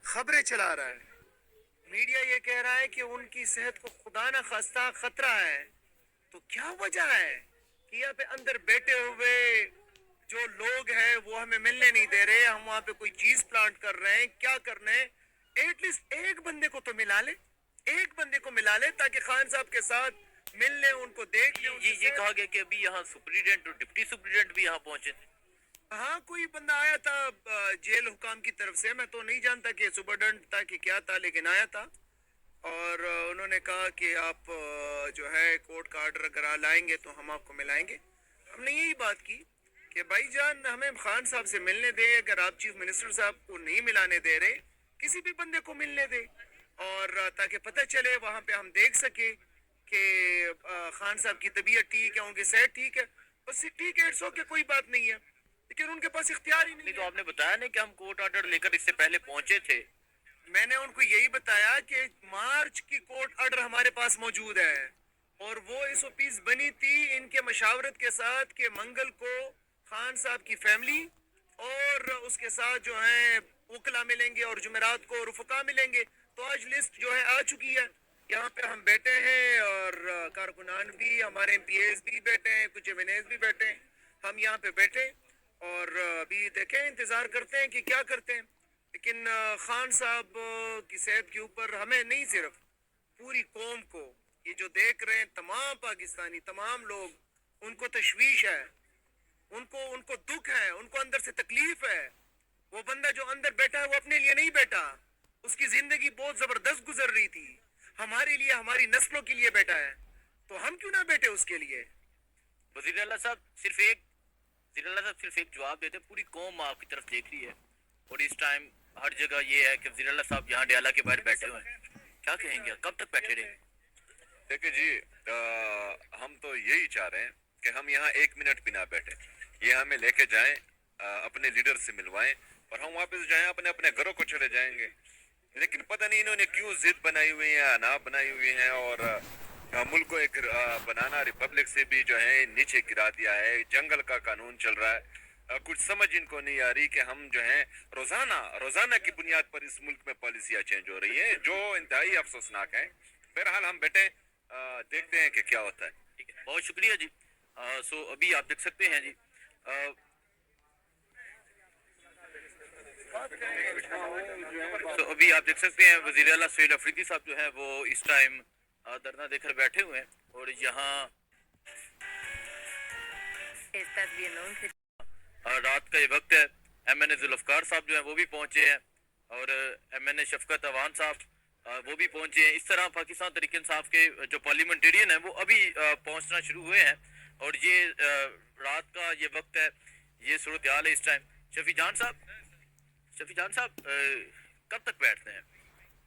خبریں چلا رہا ہے. میڈیا یہ کہہ رہا ہے کہ ان کی صحت کو خدا نہ خواستہ خطرہ ہے. تو کیا وجہ ہے کہ یہاں پہ اندر بیٹھے ہوئے جو لوگ ہیں وہ ہمیں ملنے نہیں دے رہے, ہم وہاں پہ کوئی چیز پلانٹ کر رہے ہیں, کیا کر رہے ہیں؟ ایٹ لیسٹ ایک بندے کو تو ملا لے, ایک بندے کو ملا لے تاکہ خان صاحب کے ساتھ مل لیں, ان کو دیکھ لیں. یہ کہا گیا کہ ابھی یہاں سپریڈنٹ اور ڈپٹی سپریڈنٹ بھی یہاں پہنچے تھے. ہاں کوئی بندہ آیا تھا جیل حکام کی طرف سے, میں تو نہیں جانتا کہ سپرڈنٹ تھا کہ کیا تھا, لیکن آیا تھا اور انہوں نے کہا کہ آپ جو ہے کورٹ کا آرڈر اگر لائیں گے تو ہم آپ کو ملائیں گے. ہم نے یہی بات کی کہ بھائی جان ہمیں خان صاحب سے ملنے دیں, اگر آپ چیف منسٹر صاحب کو نہیں ملانے دے رہے کسی بھی بندے کو ملنے دیں, اور تاکہ پتہ چلے وہاں پہ ہم دیکھ سکیں کہ خان صاحب کی طبیعت ٹھیک ہے, ان کی صحت ٹھیک ہے, بس ٹھیک ہے, اٹس اوکے, کوئی بات نہیں ہے, لیکن ان کے پاس اختیار ہی نہیں تو ہے. آپ نے بتایا نہیں کہ ہم کورٹ آرڈر لے کر اس سے پہلے پہنچے تھے. میں نے ان کو یہی بتایا کہ مارچ کی کورٹ آرڈر ہمارے پاس موجود ہے, اور وہ ایس او پیز بنی تھی ان کے مشاورت کے ساتھ کہ منگل کو خان صاحب کی فیملی اور اس کے ساتھ جو ہیں وکلا ملیں گے اور جمعرات کو رفقا ملیں گے. تو آج لسٹ جو ہے آ چکی ہے, یہاں پہ ہم بیٹھے ہیں اور کارکنان بھی, ہمارے ایم پی ایز بھی بیٹھے ہیں, کچھ ایم این ایز بھی بیٹھے ہیں, ہم یہاں پہ بیٹھے اور ابھی دیکھیں انتظار کرتے ہیں کہ کیا کرتے ہیں. لیکن خان صاحب کی صحت کے اوپر ہمیں نہیں, صرف پوری قوم کو, یہ جو دیکھ رہے ہیں تمام پاکستانی, تمام لوگ, ان کو تشویش ہے, ان کو دکھ ہے, ان کو اندر سے تکلیف ہے. وہ بندہ جو اندر بیٹھا ہے وہ اپنے لیے نہیں بیٹھا, اس کی زندگی بہت زبردست گزر رہی تھی, ہمارے لیے, ہماری نسلوں کے لیے بیٹھا ہے, تو ہم کیوں نہ بیٹھے اس کے لیے. وزیر اعلیٰ صاحب صرف ایک جواب دیتے, پوری قوم آپ کی طرف دیکھ رہی ہے اور اس ٹائم ہر جگہ یہ ہے کہ وزیر اعلیٰ صاحب یہاں ڈیالہ کے باہر بیٹھے ہوئے ہیں, کیا کہیں گے, کب تک بیٹھے رہے؟ دیکھیں جی, ہم تو یہی چاہ رہے ہیں کہ ہم یہاں ایک منٹ بھی نہ بیٹھیں, یہ ہمیں لے کے جائیں, اپنے لیڈر سے ملوائیں اور ہم واپس جائیں, اپنے اپنے گھروں کو چلے جائیں گے. لیکن پتہ نہیں انہوں نے کیوں ضد بنائی ہوئی ہے, اناپ بنائی ہوئی ہے, اور ملک کو ایک بنانا ریپبلک سے بھی جو ہے نیچے گرا دیا ہے. جنگل کا قانون چل رہا ہے, کچھ سمجھ ان کو نہیں آ رہی کہ ہم جو ہیں روزانہ کی بنیاد پر اس ملک میں پالیسیاں چینج ہو رہی ہیں جو انتہائی افسوسناک ہیں. بہرحال ہم بیٹھے دیکھتے ہیں کہ کیا ہوتا ہے. ٹھیک ہے, بہت شکریہ جی. سو ابھی آپ دیکھ سکتے ہیں جی, تو ابھی آپ دیکھ سکتے ہیں وزیر اعلیٰ سہیل افریدی صاحب جو ہیں وہ اس ٹائم دھرنا دے کر بیٹھے ہوئے ہیں, اور یہاں رات کا یہ وقت ہے. ایم این اے ذوالفقار صاحب جو ہیں وہ بھی پہنچے ہیں, اور ایم این اے شفقت اوان صاحب وہ بھی پہنچے ہیں. اس طرح پاکستان تحریک انصاف کے جو پارلیمنٹیرین ہیں وہ ابھی پہنچنا شروع ہوئے ہیں, اور یہ رات کا یہ وقت ہے, یہ صورتحال ہے اس ٹائم. شفیع جان صاحب کب تک بیٹھتے ہیں؟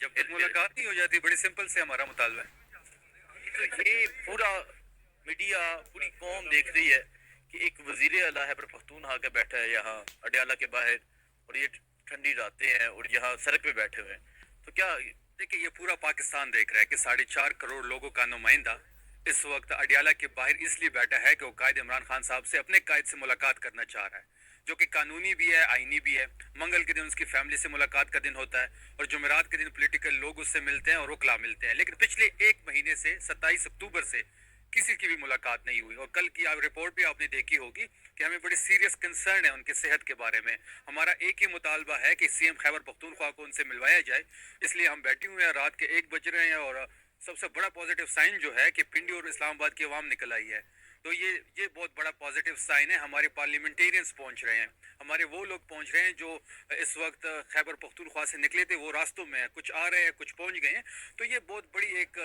جب تک ملاقات نہیں ہو جاتی. بڑی سمپل سے ہمارا مطالبہ ہے. تو یہ پورا میڈیا, پوری قوم دیکھ رہی ہے کہ ایک وزیر اعلیٰ خیبر پختونخوا کے بیٹھا ہے یہاں اڈیالہ کے باہر, اور یہ ٹھنڈی راتیں ہیں اور یہاں سڑک پہ بیٹھے ہوئے ہیں. تو کیا دیکھیں, یہ پورا پاکستان دیکھ رہا ہے کہ 4.5 کروڑ لوگوں کا نمائندہ اس وقت اڈیالہ کے باہر اس لیے بیٹھا ہے کہ وہ قائد عمران خان صاحب سے, اپنے قائد سے ملاقات کرنا چاہ رہا ہے, جو کہ قانونی بھی ہے, آئینی بھی ہے. منگل کے دن اس کی فیملی سے ملاقات کا دن ہوتا ہے, اور جمعرات کے دن پولیٹیکل لوگ اس سے ملتے ہیں اور وکلا ملتے ہیں. لیکن پچھلے ایک مہینے سے 27 اکتوبر سے کسی کی بھی ملاقات نہیں ہوئی, اور کل کی رپورٹ بھی آپ نے دیکھی ہوگی کہ ہمیں بڑی سیریس کنسرن ہے ان کے صحت کے بارے میں. ہمارا ایک ہی مطالبہ ہے کہ سی ایم خیبر پختونخوا کو ان سے ملوایا جائے, اس لیے ہم بیٹھے ہوئے ہیں. رات کے 1 بج رہے ہیں, اور سب سے بڑا پازیٹیو سائن جو ہے کہ پنڈی اور اسلام آباد کی عوام نکل آئی ہے. تو یہ بہت بڑا پازیٹیو سائن ہے. ہمارے پارلیمنٹیرینز پہنچ رہے ہیں, ہمارے وہ لوگ پہنچ رہے ہیں جو اس وقت خیبر پختونخوا سے نکلے تھے, وہ راستوں میں ہیں, کچھ آ رہے ہیں, کچھ پہنچ گئے ہیں. تو یہ بہت بڑی ایک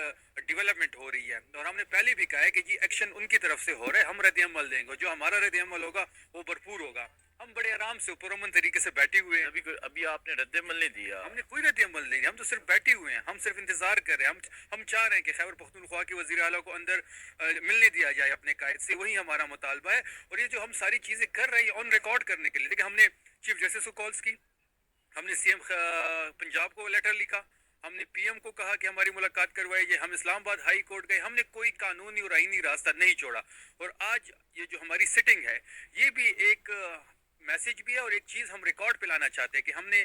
ڈیولپمنٹ ہو رہی ہے, اور ہم نے پہلے بھی کہا ہے کہ جی ایکشن ان کی طرف سے ہو رہا ہے, ہم رد عمل دیں گے, جو ہمارا رد عمل ہوگا وہ بھرپور ہوگا. ہم بڑے آرام سے پرامن طریقے سے بیٹھے ہوئے ہیں. ابھی آپ نے رد عمل نہیں دیا. ہم نے کوئی رد عمل نہیں, ہم تو صرف بیٹھے ہوئے ہیں, ہم صرف انتظار کر رہے ہیں. ہم چاہ رہے ہیں کہ خیبر پختونخوا کے وزیر اعلیٰ کو اندر ملنے دیا جائے اپنے قائد سے, وہی ہمارا مطالبہ ہے. اور یہ جو ہم ساری چیزیں کر رہے ہیں آن ریکارڈ کرنے کے لیے, دیکھیں ہم نے چیف جسٹس کو کالز کی, ہم نے سی ایم پنجاب کو لیٹر لکھا, ہم نے پی ایم کو کہا کہ ہماری ملاقات کروائی جائے, ہم اسلام آباد ہائی کورٹ گئے, ہم نے کوئی قانونی اور آئینی راستہ نہیں چھوڑا. اور آج یہ جو ہماری سٹنگ ہے یہ بھی ایک میسیج بھی ہے, اور ایک چیز ہم ریکارڈ پہ لانا چاہتے ہیں کہ ہم نے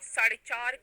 4.5